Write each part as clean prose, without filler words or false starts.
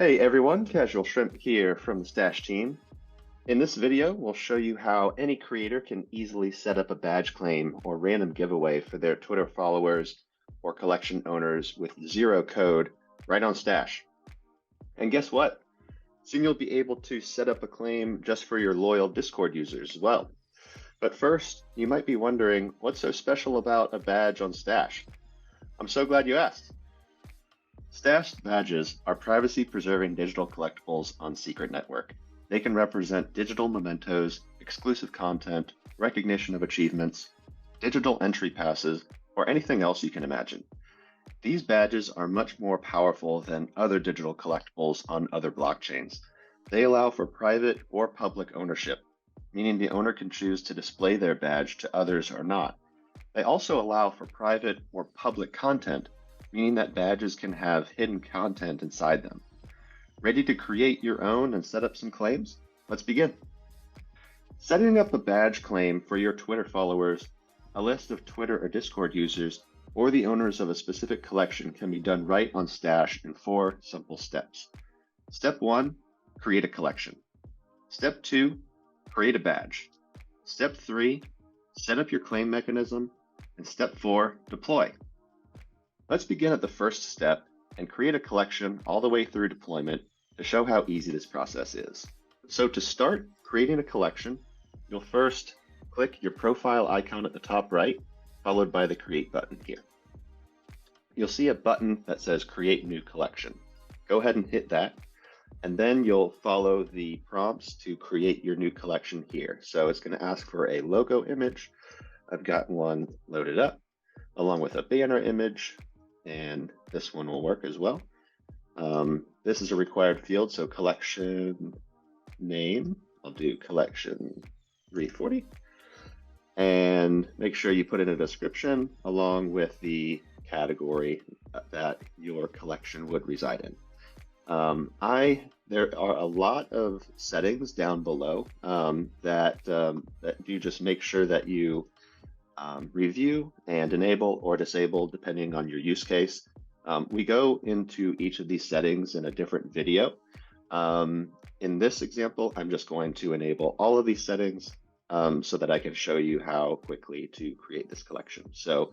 Hey everyone, Casual Shrimp here from the Stash team. In this video, we'll show you how any creator can easily set up a badge claim or random giveaway for their Twitter followers or collection owners with zero code right on Stash. And guess what? Soon you'll be able to set up a claim just for your loyal Discord users as well. But first, you might be wondering, what's so special about a badge on Stash? I'm so glad you asked. Stash's badges are privacy-preserving digital collectibles on Secret Network. They can represent digital mementos, exclusive content, recognition of achievements, digital entry passes, or anything else you can imagine. These badges are much more powerful than other digital collectibles on other blockchains. They allow for private or public ownership, meaning the owner can choose to display their badge to others or not. They also allow for private or public content, meaning that badges can have hidden content inside them. Ready to create your own and set up some claims? Let's begin. Setting up a badge claim for your Twitter followers, a list of Twitter or Discord users, or the owners of a specific collection can be done right on Stash in 4 simple steps. Step 1, create a collection. Step 2, create a badge. Step 3, set up your claim mechanism. And step 4, deploy. Let's begin at the first step and create a collection all the way through deployment to show how easy this process is. So to start creating a collection, you'll first click your profile icon at the top right, followed by the Create button here. You'll see a button that says Create New Collection. Go ahead and hit that, and then you'll follow the prompts to create your new collection here. So it's going to ask for a logo image. I've got one loaded up, along with a banner image, and this one will work as well. This is a required field, so collection name, I'll do collection 340. And make sure you put in a description along with the category that your collection would reside in. There are a lot of settings down below that you just make sure that you review and enable or disable depending on your use case. We go into each of these settings in a different video. In this example, I'm just going to enable all of these settings so that I can show you how quickly to create this collection. So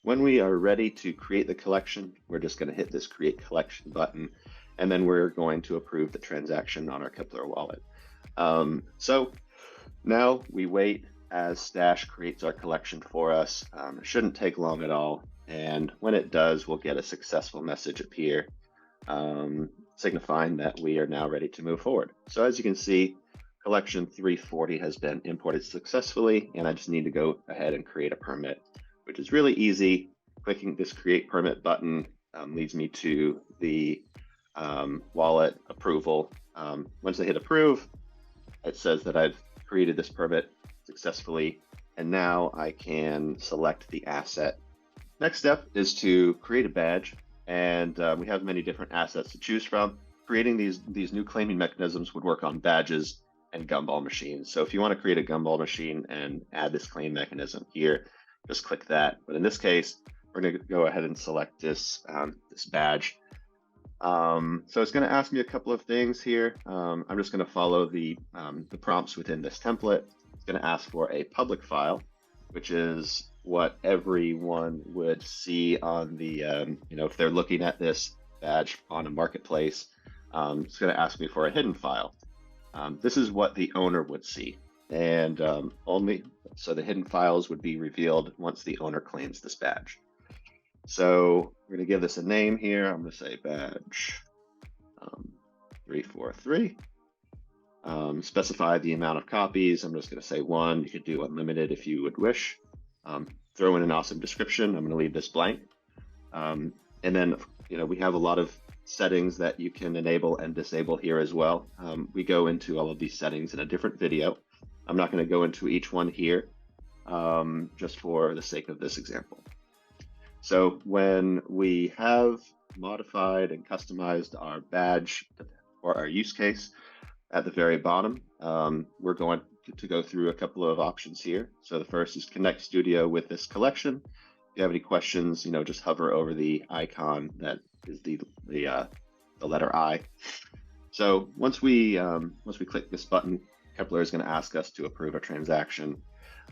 when we are ready to create the collection, we're just going to hit this Create Collection button, and then we're going to approve the transaction on our Kepler wallet. So now we wait as Stash creates our collection for us. It shouldn't take long at all, and when it does, we'll get a successful message appear signifying that we are now ready to move forward. So as you can see, collection 340 has been imported successfully, and I just need to go ahead and create a permit, which is really easy. Clicking this Create Permit button leads me to the wallet approval. Once I hit approve, it says that I've created this permit successfully, and now I can select the asset. Next step is to create a badge, and we have many different assets to choose from. Creating these new claiming mechanisms would work on badges and Gumball machines. So if you want to create a Gumball machine and add this claim mechanism here, just click that. But in this case, we're going to go ahead and select this this badge. So it's going to ask me a couple of things here. I'm just going to follow the prompts within this template. It's going to ask for a public file, which is what everyone would see on the, if they're looking at this badge on a marketplace. It's going to ask me for a hidden file. This is what the owner would see, and so the hidden files would be revealed once the owner claims this badge. So we're going to give this a name here. I'm going to say badge 343. Specify the amount of copies. I'm just going to say 1. You could do unlimited if you would wish. Throw in an awesome description. I'm going to leave this blank. And then, we have a lot of settings that you can enable and disable here as well. We go into all of these settings in a different video. I'm not going to go into each one here, just for the sake of this example. So when we have modified and customized our badge or our use case, at the very bottom, we're going to go through a couple of options here. So the first is Connect Studio with this collection. If you have any questions, just hover over the icon that is the letter I. So once we click this button, Kepler is going to ask us to approve a transaction.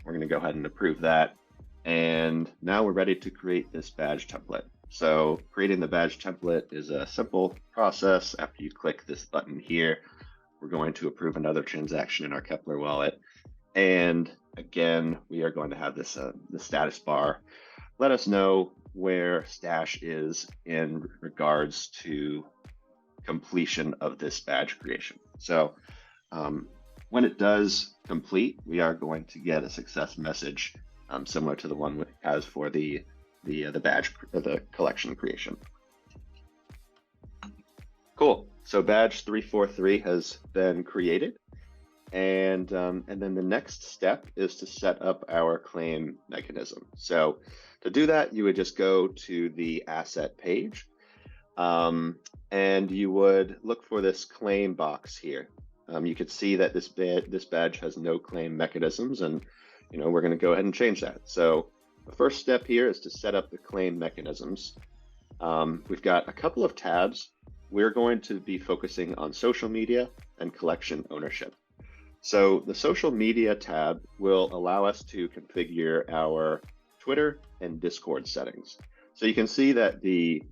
We're going to go ahead and approve that. And now we're ready to create this badge template. So creating the badge template is a simple process. After you click this button here, we're going to approve another transaction in our Kepler wallet. And again, we are going to have this the status bar let us know where Stashh is in regards to completion of this badge creation. So when it does complete, we are going to get a success message similar to the one it has for the badge the collection creation. Cool. So badge 343 has been created, and then the next step is to set up our claim mechanism. So to do that, you would just go to the asset page, and you would look for this claim box here. You could see that this badge has no claim mechanisms, and we're going to go ahead and change that. So the first step here is to set up the claim mechanisms. We've got a couple of tabs. We're going to be focusing on social media and collection ownership. So the social media tab will allow us to configure our Twitter and Discord settings. So you can see that the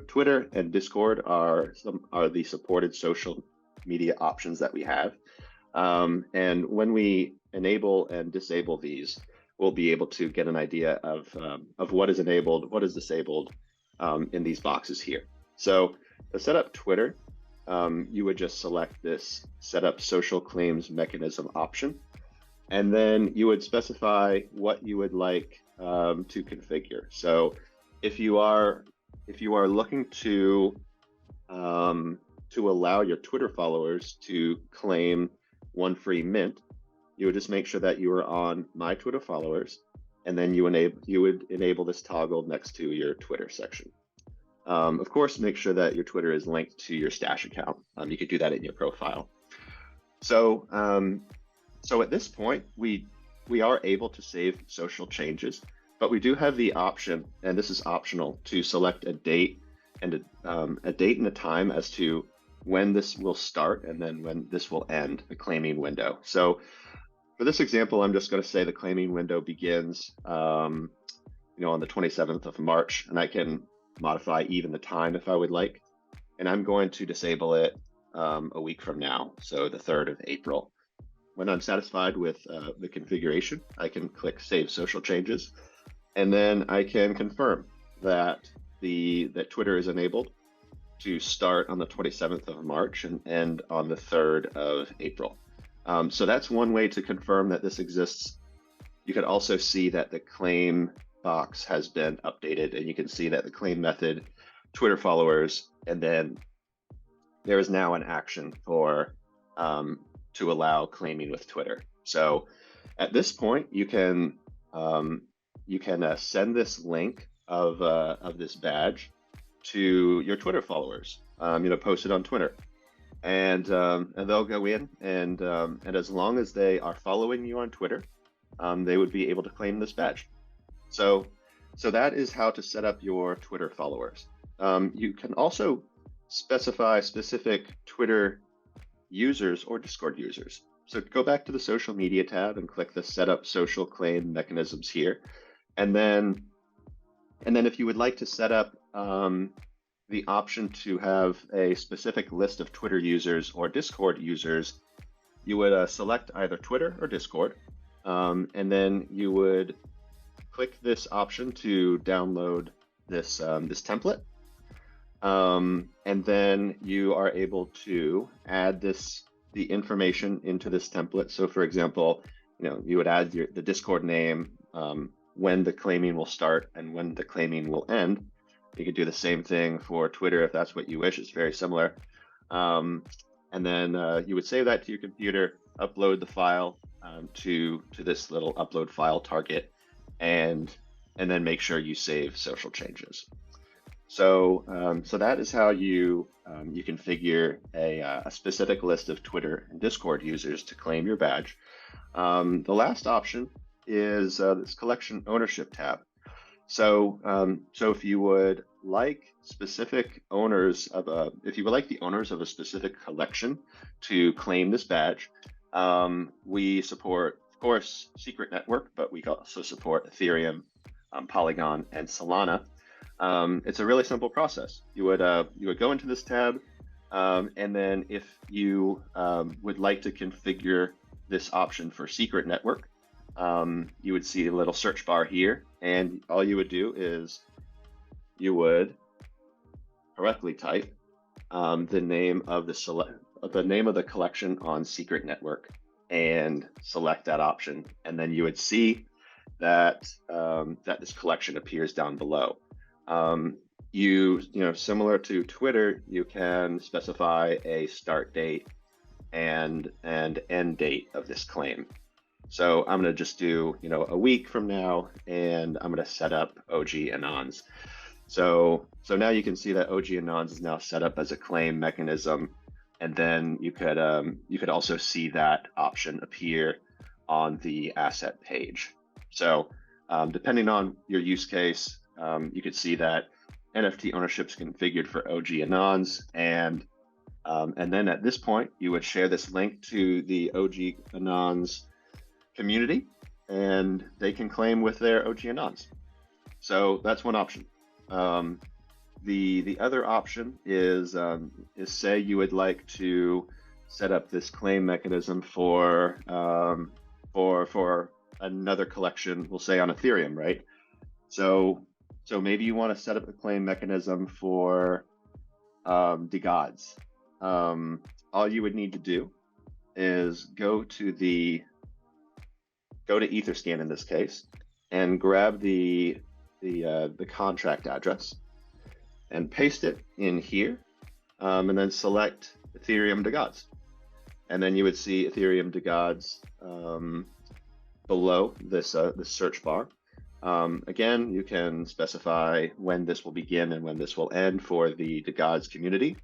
Twitter and Discord are the supported social media options that we have. And when we enable and disable these, we'll be able to get an idea of what is enabled, what is disabled in these boxes here. So to set up Twitter, you would just select this set up social claims mechanism option, and then you would specify what you would like to configure. So if you are looking to allow your Twitter followers to claim one free mint, you would just make sure that you are on My Twitter Followers, and then you would enable this toggle next to your Twitter section. Of course, make sure that your Twitter is linked to your Stashh account. You could do that in your profile. So, so at this point, we are able to save social changes, but we do have the option, and this is optional, to select a date and a date and a time as to when this will start and then when this will end, the claiming window. So for this example, I'm just going to say the claiming window begins, on the 27th of March, and I can modify even the time if I would like. And I'm going to disable it a week from now, so the 3rd of April. When I'm satisfied with the configuration, I can click Save Social Changes, and then I can confirm that that Twitter is enabled to start on the 27th of March and end on the 3rd of April. So that's one way to confirm that this exists. You can also see that the claim box has been updated, and you can see that the claim method, Twitter followers, and then there is now an action for to allow claiming with Twitter. So at this point, you can send this link of this badge to your Twitter followers. Post it on Twitter, and they'll go in, and as long as they are following you on Twitter, they would be able to claim this badge. So that is how to set up your Twitter followers. You can also specify specific Twitter users or Discord users. So go back to the social media tab and click the Set Up Social Claim Mechanisms here. And then if you would like to set up the option to have a specific list of Twitter users or Discord users, you would select either Twitter or Discord, and then you would click this option to download this template, and then you are able to add the information into this template. So, for example, you would add the Discord name, when the claiming will start and when the claiming will end. You could do the same thing for Twitter if that's what you wish. It's very similar. And then you would save that to your computer, upload the file to this little upload file target, and then make sure you save social changes. So that is how you configure a specific list of Twitter and Discord users to claim your badge. The last option is this collection ownership tab. So if you would like specific owners of if you would like the owners of a specific collection to claim this badge, we support, of course, Secret Network, but we also support Ethereum, Polygon, and Solana. It's a really simple process. You would go into this tab, and then if you would like to configure this option for Secret Network, you would see a little search bar here, and all you would do is you would correctly type the name of the collection on Secret Network and select that option, and then you would see that that this collection appears down below. You know, similar to Twitter, you can specify a start date and end date of this claim. So I'm going to just do, you know, a week from now, and I'm going to set up OG Anons. So now you can see that OG Anons is now set up as a claim mechanism, and then you could also see that option appear on the asset page. So depending on your use case, you could see that NFT ownership is configured for OG Anons, and then at this point you would share this link to the OG Anons community, and they can claim with their OG Anons. So that's one option. The other option is say you would like to set up this claim mechanism for another collection, we'll say on Ethereum, right? So maybe you want to set up a claim mechanism for the gods. All you would need to do is go to Etherscan in this case, and grab the contract address and paste it in here, and then select Ethereum to gods, and then you would see Ethereum to gods below this search bar. Again, you can specify when this will begin and when this will end for the gods community.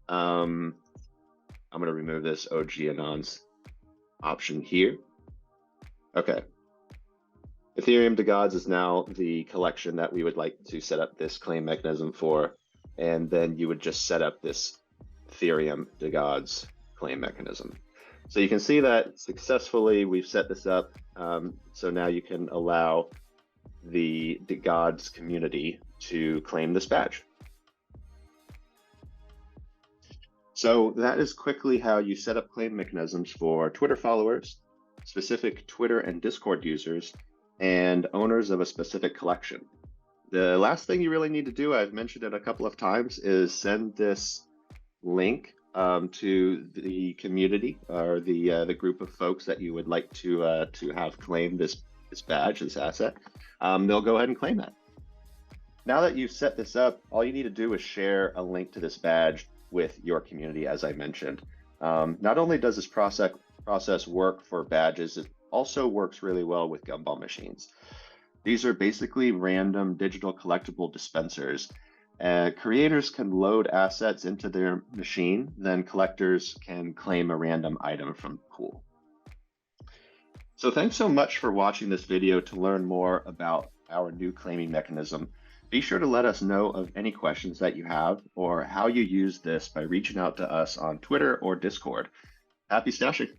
I'm going to remove this OG Anons option here. Okay. Ethereum to gods is now the collection that we would like to set up this claim mechanism for, and then you would just set up this Ethereum to gods claim mechanism. So you can see that successfully we've set this up. So now you can allow the gods community to claim this badge. So that is quickly how you set up claim mechanisms for Twitter followers, specific Twitter and Discord users, and owners of a specific collection. The last thing you really need to do, I've mentioned it a couple of times, is send this link to the community or the group of folks that you would like to have claim this badge, this asset. They'll go ahead and claim that. Now that you've set this up, all you need to do is share a link to this badge with your community, as I mentioned. Not only does this process work for badges, it also works really well with Gumball machines. These are basically random digital collectible dispensers. Creators can load assets into their machine, then collectors can claim a random item from the pool. So thanks so much for watching this video to learn more about our new claiming mechanism. Be sure to let us know of any questions that you have or how you use this by reaching out to us on Twitter or Discord. Happy stashing!